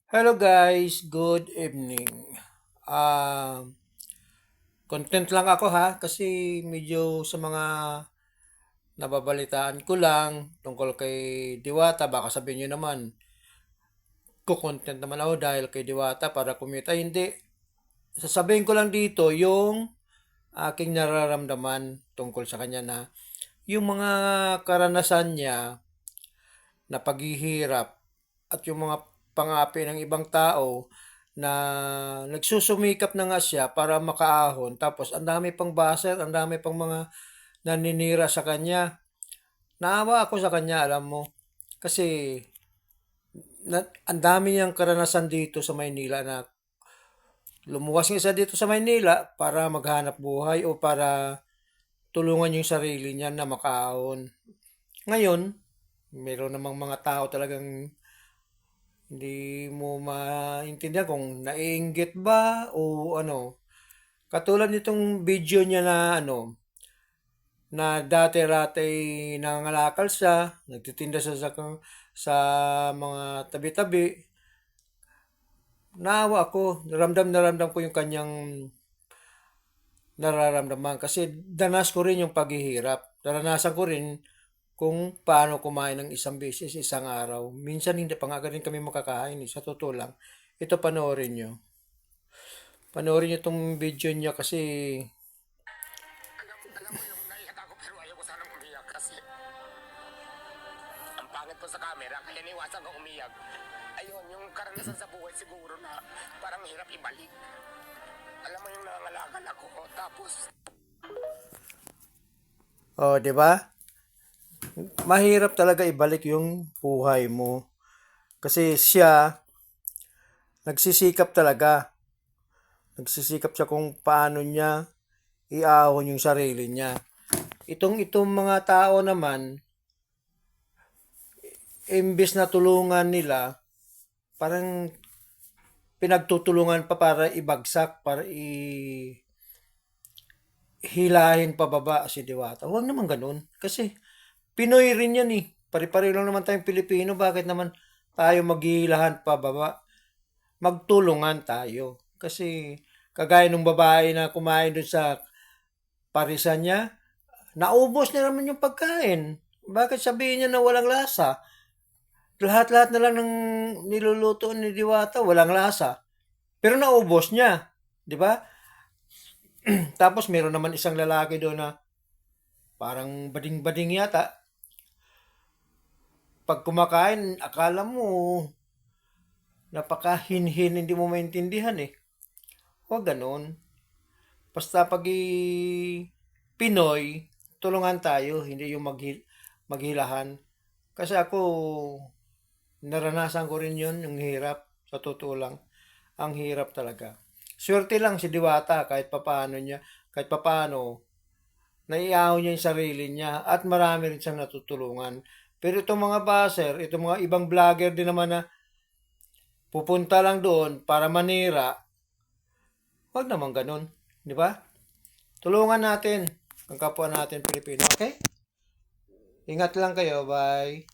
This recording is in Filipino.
Hello guys, good evening. Ah, content lang ako ha kasi medyo sa mga nababalitaan ko lang tungkol kay Diwata, baka sabihin niyo naman, ko-content naman ako dahil kay Diwata para kumita. Hindi. Sasabihin ko lang dito yung aking nararamdaman tungkol sa kanya na yung mga karanasan niya na paghihirap at yung mga pangapi ng ibang tao na nagsusumikap na nga siya para makaahon tapos ang dami pang baser, ang dami pang mga naninira sa kanya. Naawa ako sa kanya, alam mo. Kasi ang dami niyang karanasan dito sa Maynila na lumuwas nga siya dito sa Maynila para maghanap buhay o para tulungan yung sarili niya na makaahon. Ngayon, meron namang mga tao talagang hindi mo maintindihan kung naiinggit ba o ano. Katulad nitong video niya na na dati-rati nangangalakal siya, nagtitinda siya sa mga tabi-tabi. Naawa ako, naramdam na ramdam ko yung kanyang nararamdaman kasi danas ko rin yung paghihirap. Naranasan ko rin kung paano kumain ng isang beses, isang araw. Minsan hindi pa nga rin kami makakain, sa totoo lang. Ito panoorin nyo. Panoorin nyo itong video niya kasi Alam mo yung naiyak ako pero ayoko sanang umiyak kasi ang pangit po sa camera kaya niwasan ko umiyak. Ayun, yung karanasan sa buhay siguro na parang hirap ibalik. Alam mo yung nangangalagal ako tapos oh, 'di ba? Mahirap talaga ibalik yung buhay mo. Kasi siya nagsisikap talaga. Nagsisikap siya kung paano niya iahon yung sarili niya. Itong mga tao naman, imbes na tulungan nila, parang pinagtutulungan pa para ibagsak, para hilahin pababa si Diwata. Huwag naman ganun. Kasi Pinoy rin yan eh. Pare-pare lang naman tayong Pilipino. Bakit naman tayo maghihilahan pababa? Magtulungan tayo. Kasi kagaya ng babae na kumain doon sa parisan niya, naubos niya naman yung pagkain. Bakit sabihin niya na walang lasa? Lahat-lahat na lang ng niluluto ni Diwata, walang lasa. Pero naubos niya. Di ba? Tapos meron naman isang lalaki doon na parang bading-bading yata. Pag kumakain, akala mo napakahinhin, hindi mo maintindihan eh. Huwag ganon. Basta pag Pinoy, tulungan tayo, hindi yung maghilahan. Kasi ako, naranasan ko rin yun, yung hirap. Sa totoo lang, ang hirap talaga. Swerte lang si Diwata kahit papaano, naiahaw niya yung sarili niya at marami rin siyang natutulungan. Pero itong mga baser, itong mga ibang vlogger din naman na pupunta lang doon para manira, wag naman ganun. Di ba? Tulungan natin ang kapwa natin Pilipino. Okay? Ingat lang kayo. Bye.